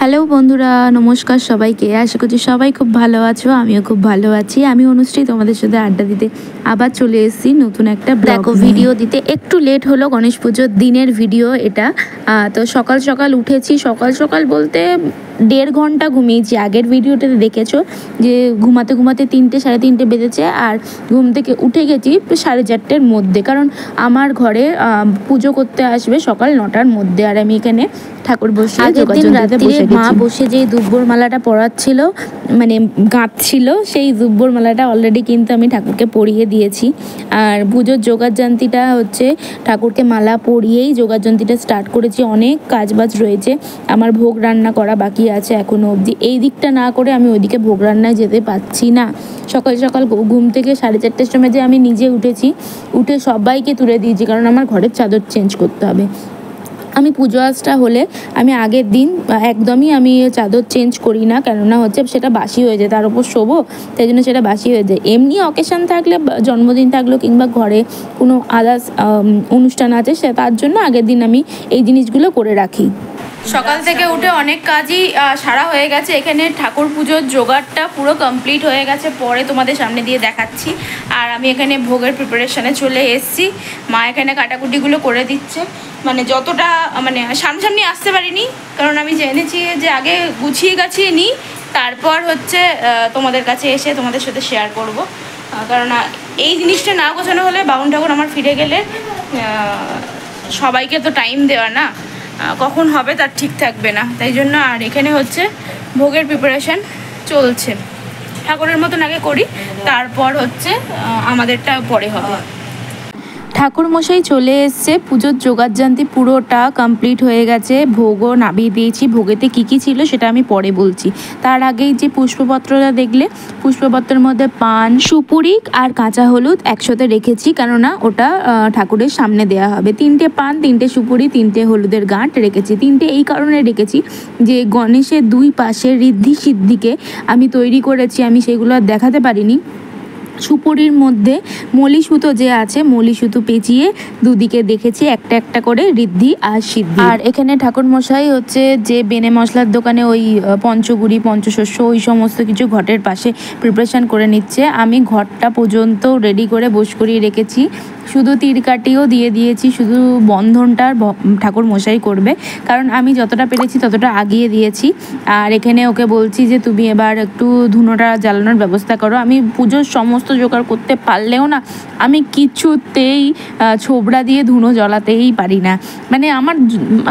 Hello বন্ধুরা, নমস্কার সবাইকে। আশা করছি সবাই খুব ভালো আছো, আমিও খুব ভালো আছি। আমি অনুশ্রী তোমাদের সাথে আড্ডা দিতে আবার চলে এসেছি নতুন একটা দেখো ভিডিও দিতে। একটু লেট হলো, গণেশ পুজোর দিনের ভিডিও এটা। তো সকাল সকাল উঠেছি, সকাল সকাল বলতে 1.5 ঘন্টা ঘুমিয়েছি। আগের ভিডিওটাতে দেখেছো যে ঘুমাতে ঘুমাতে 3টে সাড়ে 3টে বেজেছে, আর ঘুম থেকে উঠে গেছি 4:30-র মধ্যে, কারণ আমার ঘরে পুজো করতে আসবে সকাল 9টার মধ্যে। আর আমি এখানে ঠাকুর বসিয়ে মা বসে যেই দুব্বর মালাটা পরাচ্ছিল, মানে গাঁথছিল, সেই দুব্বর মালাটা অলরেডি কিন্তু আমি ঠাকুরকে পরিয়ে দিয়েছি। আর পুজোর যোগাযন্ত্রীটা হচ্ছে ঠাকুরকে মালা পরিয়েই যোগাযন্ত্রীটা স্টার্ট করেছি। অনেক কাজবাজ রয়েছে, আমার ভোগ রান্না করা বাকি আছে এখনো অবধি। এই দিকটা না করে আমি ওইদিকে ভোগ রান্নায় যেতে পারছি না। সকাল সকাল ঘুম থেকে 4:30-র সময় যে আমি নিজে উঠেছি, উঠে সবাইকে তুলে দিয়েছি, কারণ আমার ঘরের চাদর চেঞ্জ করতে হবে। আমি পুজো আজটা হলে আমি আগের দিন একদমই আমি চাদর চেঞ্জ করি না, কেননা হচ্ছে সেটা বাসি হয়ে যায়, তার উপর শোবো, তাই জন্য সেটা বাসি হয়ে যায়। এমনি অকেশান থাকলে, জন্মদিন থাকলেও কিংবা ঘরে কোনো আদার্স অনুষ্ঠান আছে, সে তার জন্য আগের দিন আমি এই জিনিসগুলো করে রাখি। সকাল থেকে উঠে অনেক কাজই সারা হয়ে গেছে। এখানে ঠাকুর পুজোর জোগাড়টা পুরো কমপ্লিট হয়ে গেছে, পরে তোমাদের সামনে দিয়ে দেখাচ্ছি। আর আমি এখানে ভোগের প্রিপারেশানে চলে এসেছি। মা এখানে কাটাকুটিগুলো করে দিচ্ছে, মানে যতটা মানে সামনাসামনি আসতে পারিনি, কারণ আমি জেনেছি যে আগে গুছিয়ে গাছিয়ে নিই, তারপর হচ্ছে তোমাদের কাছে এসে তোমাদের সাথে শেয়ার করব। কারণ এই জিনিসটা না গোছানো হলে বাউন ঠাকুর আমার ফিরে গেলে সবাইকে তো টাইম দেওয়া না, কখন হবে তার ঠিক থাকবে না, তাই জন্য। আর এখানে হচ্ছে ভোগের প্রিপারেশান চলছে। ঠাকুরের মতন আগে করি, তারপর হচ্ছে আমাদেরটা পরে হবে। ঠাকুর মশাই চলে এসছে, পুজোর যোগাযন্ত্রী পুরোটা কমপ্লিট হয়ে গেছে, ভোগও নামিয়ে দিয়েছি। ভোগেতে কী কী ছিল সেটা আমি পরে বলছি। তার আগেই যে পুষ্পপত্রটা দেখলে, পুষ্পপত্রের মধ্যে পান, সুপুরি আর কাঁচা হলুদ একসাথে রেখেছি, কেননা ওটা ঠাকুরের সামনে দেওয়া হবে। 3টে পান, 3টে সুপুরি, 3টে হলুদের গাঁট রেখেছি। 3টে এই কারণে রেখেছি যে গণেশের 2 পাশে ঋদ্ধি সিদ্ধিকে আমি তৈরি করেছি, আমি সেগুলো আর দেখাতে পারিনি। সুপুরির মধ্যে মলি সুতো যে আছে, মলি সুতো পেঁচিয়ে দুদিকে দেখেছি একটা একটা করে ঋদ্ধি আর সিদ্ধি। আর এখানে ঠাকুর মশাই হচ্ছে যে বেনে মশলার দোকানে ওই পঞ্চগুড়ি, পঞ্চশস্য, ওই সমস্ত কিছু ঘটের পাশে প্রিপারেশান করে নিচ্ছে। আমি ঘরটা পর্যন্ত রেডি করে বস করিয়ে রেখেছি, শুধু তীরকাঠিও দিয়ে দিয়েছি, শুধু বন্ধনটার ঠাকুর মশাই করবে, কারণ আমি যতটা পেরেছি ততটা আগিয়ে দিয়েছি। আর এখানে ওকে বলছি যে তুমি এবার একটু ধুনোটা জ্বালানোর ব্যবস্থা করো। আমি পুজোর সমস্ত জোগাড় করতে পারলেও না, আমি কিছুতেই ছোবড়া দিয়ে ধুনো জ্বালাতেই পারি না, মানে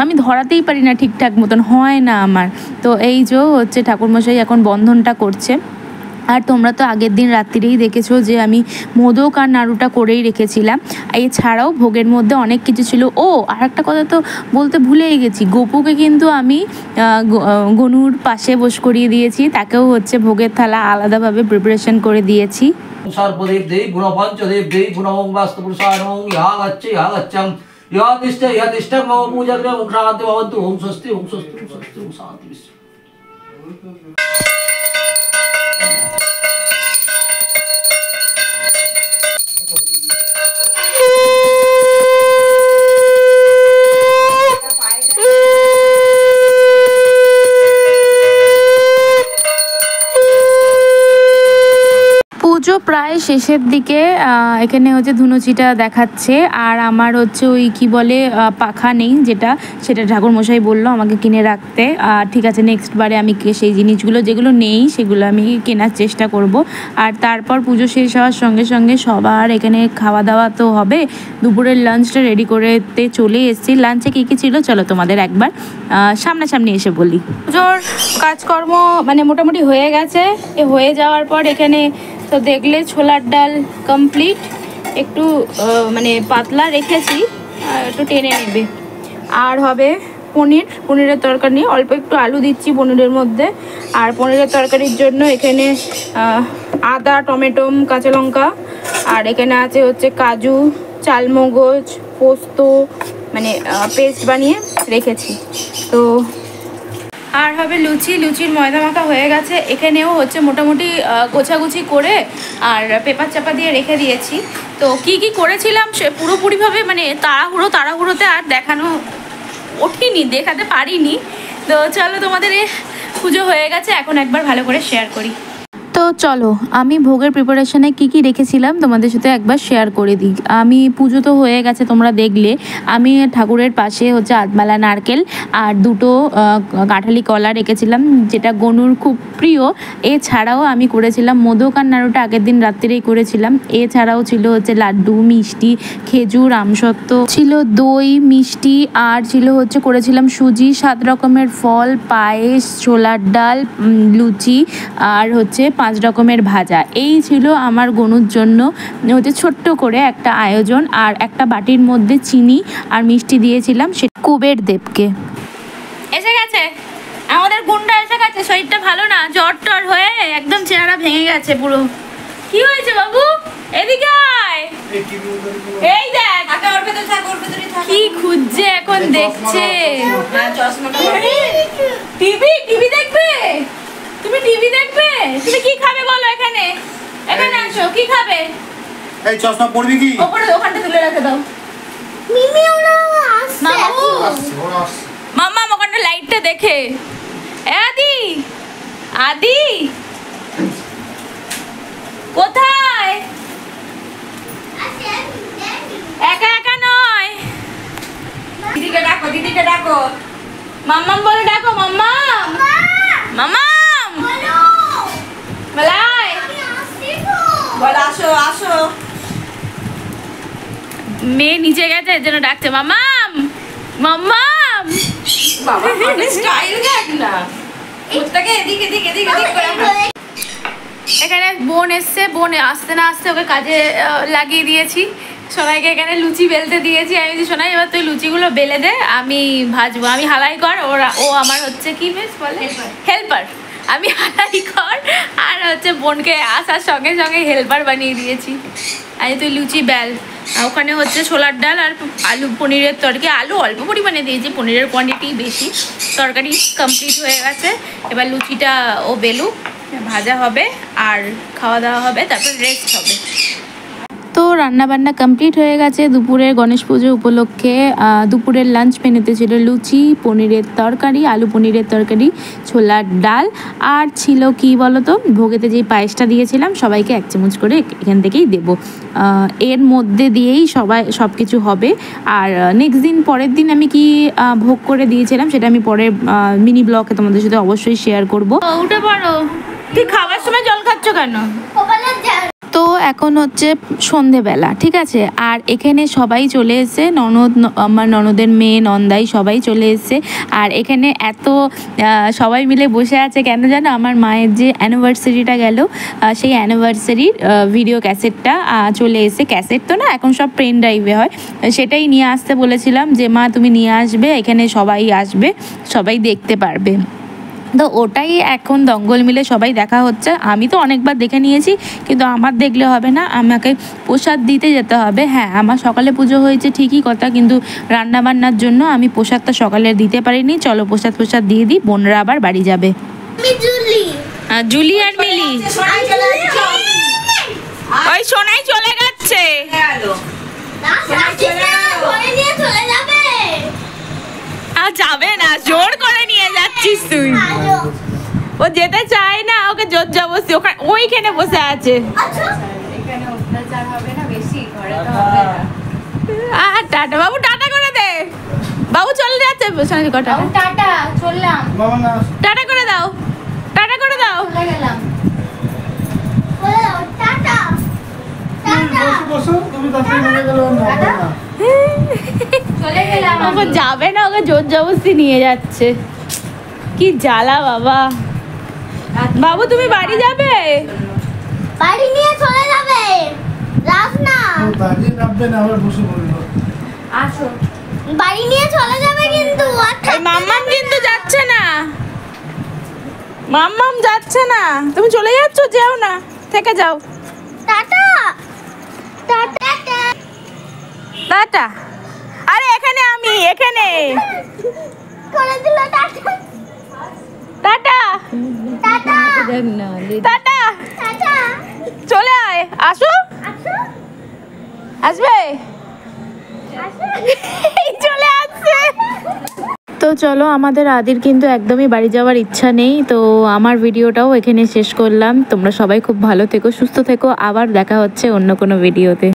আমি ধরাতেই পারি না ঠিকঠাক মতন, হয় না আমার। তো এই যে হচ্ছে ঠাকুরমশাই এখন বন্ধনটা করছে। আর তোমরা তো আগের দিন রাত্রিরেই দেখেছো যে আমি মোদক আর নাড়ুটা করেই রেখেছিলাম। এছাড়াও ভোগের মধ্যে অনেক কিছু ছিল। ও, আর একটা কথা তো বলতে ভুলেই গেছি, গোপুকে কিন্তু আমি গনুর পাশে বস করিয়ে দিয়েছি, তাকেও হচ্ছে ভোগের থালা আলাদাভাবে প্রিপারেশন করে দিয়েছি। সর্বদেব দেব গুণ পঞ্চদেব দেব গুণ বাস্তু পুরুষায় নমঃ ইহা গচ্ছে ইহা গচ্ছং ইহা তিষ্ঠ মম পূজাগ্রে ওম শান্তি ভবন্তু ওম স্বস্তি ওম স্বস্তি ওম স্বস্তি ওম শান্তি। পুজো প্রায় শেষের দিকে, এখানে হচ্ছে ধুনুচিটা দেখাচ্ছে। আর আমার হচ্ছে ওই কি বলে পাখা নেই, সেটা ঠাকুরমশাই বললো আমাকে কিনে রাখতে। ঠিক আছে, নেক্সট বারে আমি সেই জিনিসগুলো যেগুলো নেই সেগুলো আমি কেনার চেষ্টা করব। আর তারপর পুজো শেষ হওয়ার সঙ্গে সঙ্গে সবার এখানে খাওয়া দাওয়া তো হবে। দুপুরের লাঞ্চটা রেডি করতে চলে এসেছি। লাঞ্চে কী কী ছিল চলো তোমাদের একবার সামনাসামনি এসে বলি। পুজোর কাজকর্ম মানে মোটামুটি হয়ে গেছে। হয়ে যাওয়ার পর এখানে তো দেখলে ছোলার ডাল কমপ্লিট, একটু মানে পাতলা রেখেছি, একটু টেনে নেবে। আর হবে পনিরের তরকারি, অল্প একটু আলু দিচ্ছি পনিরের মধ্যে। আর পনিরের তরকারির জন্য এখানে আদা, টমেটো, কাঁচা লঙ্কা, আর এখানে আছে হচ্ছে কাজু, চালমগজ, পোস্ত, মানে পেস্ট বানিয়ে রেখেছি। তো আর হবে লুচির ময়দা মাখা হয়ে গেছে। এখানেও হচ্ছে মোটামুটি গোছাগুছি করে আর পেপার চাপা দিয়ে রেখে দিয়েছি। তো কি কি করেছিলাম সে পুরোপুরিভাবে মানে তাড়াহুড়োতে আর দেখানো ওঠেনি, দেখাতে পারিনি। তো চলো, তোমাদের পুজো হয়ে গেছে, এখন একবার ভালো করে শেয়ার করি। তো চলো, আমি ভোগের প্রিপারেশনে কি কি রেখেছিলাম তোমাদের সাথে একবার শেয়ার করে দিই। আমি পুজো তো হয়ে গেছে, তোমরা দেখলে। আমি ঠাকুরের পাশে হচ্ছে আধমালা নারকেল আর দুটো কাঁঠালি কলা রেখেছিলাম, যেটা গনুর খুব প্রিয়। এছাড়াও আমি করেছিলাম মোদক আর নাড়ুটা আগের দিন রাত্রেই করেছিলাম। এছাড়াও ছিল হচ্ছে লাড্ডু, মিষ্টি, খেজুর, আমসত্ত্ব, ছিল দই, মিষ্টি, আর ছিল হচ্ছে করেছিলাম সুজি, 7 রকমের ফল, পায়েস, ছোলার ডাল, লুচি, আর হচ্ছে 5 রকমের ভাজা। এই ছিল আমার গনুর জন্য হচ্ছে ছোট্ট করে একটা আয়োজন। আর একটা বাটির মধ্যে চিনি আর মিষ্টি দিয়েছিলাম, সে কুবের দেবকে। এসে গেছে আমাদের গুন্ডা, এসে গেছে। শরীরটা ভালো না, জ্বর টর হয়ে একদম চেহারা ভেঙে গেছে পুরো। কি হয়েছে বাবু? এদিকে আয়। এই দেখ কি খুঁজছে এখন, দেখছে টিভি দেখবে। তুমি টিভি দেখবে? তুমি কি খাবে বলো? এখানে আসো, কি খাবে? এই চশমা পরবি কি? ওপরে ওখানটা তুলে রেখে দাও। মিমি ওরা আসছে। মাম্মা ওখানটা লাইটটা দেখে। আদি আদি কোথায়? একা একা নয়, দিদিকে ডাকো, দিদিকে ডাকো। মাম্মাম বলে ডাকো, মাম্মাম মাম্মাম বলাই বল, আসো আসো। মেয়ে নিচে গেছে, এর জন্য ডাকছে মাম্মাম মাম্মাম। বাবা স্টাইল দেখ না, ওটাকে এদিক এদিক এদিক এদিক করে। এখানে বোন এসছে, বোন আসতে না আসতে ওকে কাজে লাগিয়ে দিয়েছি। সোনাইকে এখানে লুচি বেলতে দিয়েছি। আমি বলছি সোনাই এবার তুই লুচিগুলো বেলে দে, আমি ভাজবো। আমি হালাই কর, ও আমার হচ্ছে কি বেশ বলে হেল্পার। আমি হালাই কর, আর হচ্ছে বোনকে আসার সঙ্গে সঙ্গে হেল্পার বানিয়ে দিয়েছি। আমি তুই লুচি বেল। ওখানে হচ্ছে ছোলার ডাল আর আলু পনিরের তরকারি। আলু অল্প পরিমাণে দিয়েছি, পনিরের কোয়ান্টিটি বেশি। তরকারি কমপ্লিট হয়ে গেছে, এবার লুচিটা ও বেলুক, ভাজা হবে আর খাওয়া দাওয়া হবে, তারপর রেস্ট হবে। তো রান্নাবান্না কমপ্লিট হয়ে গেছে। দুপুরের গণেশ পুজো উপলক্ষে দুপুরের লাঞ্চ মেনুতে ছিল লুচি, পনিরের তরকারি, আলু পনিরের তরকারি, ছোলার ডাল, আর ছিল কি বলতো, ভোগেতে যেই পায়েসটা দিয়েছিলাম সবাইকে 1 চামচ করে এখান থেকেই দেবো। এর মধ্যে দিয়েই সব কিছু হবে। আর নেক্সট দিন, পরের দিন আমি কি ভোগ করে দিয়েছিলাম সেটা আমি পরে মিনি ব্লগে তোমাদের সাথে অবশ্যই শেয়ার করবো। উঠে পড়ো, তুই খাবার সময় জল খাচ্ছ কেন? তো এখন হচ্ছে সন্ধেবেলা, ঠিক আছে। আর এখানে সবাই চলে এসছে, আমার ননদের মেয়ে, নন্দাই সবাই চলে এসছে। আর এখানে এত সবাই মিলে বসে আছে কেন জানো? আমার মায়ের যে অ্যানিভার্সারিটা গেল, সেই অ্যানিভার্সারির ভিডিও ক্যাসেটটা চলে এসে। ক্যাসেট তো না, এখন সব পেন ড্রাইভে হয়। সেটাই নিয়ে আসতে বলেছিলাম যে মা তুমি নিয়ে আসবে, এখানে সবাই আসবে, সবাই দেখতে পারবে। তো ওটাই এখন দঙ্গল মিলে সবাই দেখা হচ্ছে। আমি তো অনেকবার দেখে নিয়েছি, কিন্তু আমার দেখলে হবে না, আমাকে প্রসাদ দিতে যেতে হবে। হ্যাঁ, আমার সকালে পুজো হয়েছে ঠিকই কথা, কিন্তু রান্নাবান্নার জন্য আমি প্রসাদটা সকালে দিতে পারিনি। চলো প্রসাদ দিয়ে দিই, বোনরা আবার বাড়ি যাবে। জুলি আর মিলি, ওই সোনাই চলে যাচ্ছে। আর যাবে না, জোর করে নিয়ে যাচ্ছিস তুই। ও যেতে চায় না, ওকে জোর জবরদস্তি ওইখানে বসে আছে। টাটা বাবু, টাটা করে দে। বাবু চলে যাচ্ছে, টাটা চললাম, টাটা করে দাও, টাটা করে দাও। ওকে যাবে না, ওকে জোর জবরদস্তি নিয়ে যাচ্ছে। কি জ্বালা বাবা। বাবু তুমি বাড়ি যাবে? বাড়ি নিয়ে চলে যাবে, রাখ না। আসো, বাড়ি নিয়ে চলে যাবে কিন্তু। মাম্মাম কিন্তু যাচ্ছে না, মাম্মাম যাচ্ছে না। তুমি চলে যাচ্ছ, যাও না, থেকে যাও। Tata tata tata. আরে এখানে আমি, এখানে করে দিল। Tata tata tata tata. Tata, চলে আয়, আসো। আসো, আসবে, আসো। চলে আসছে। তো চলো, আমাদের আদির কিন্তু একদমই বাড়ি যাওয়ার ইচ্ছা নেই। তো আমার ভিডিওটাও এখানে শেষ করলাম। তোমরা সবাই খুব ভালো থেকো, সুস্থ থেকো। আবার দেখা হচ্ছে অন্য কোনো ভিডিওতে।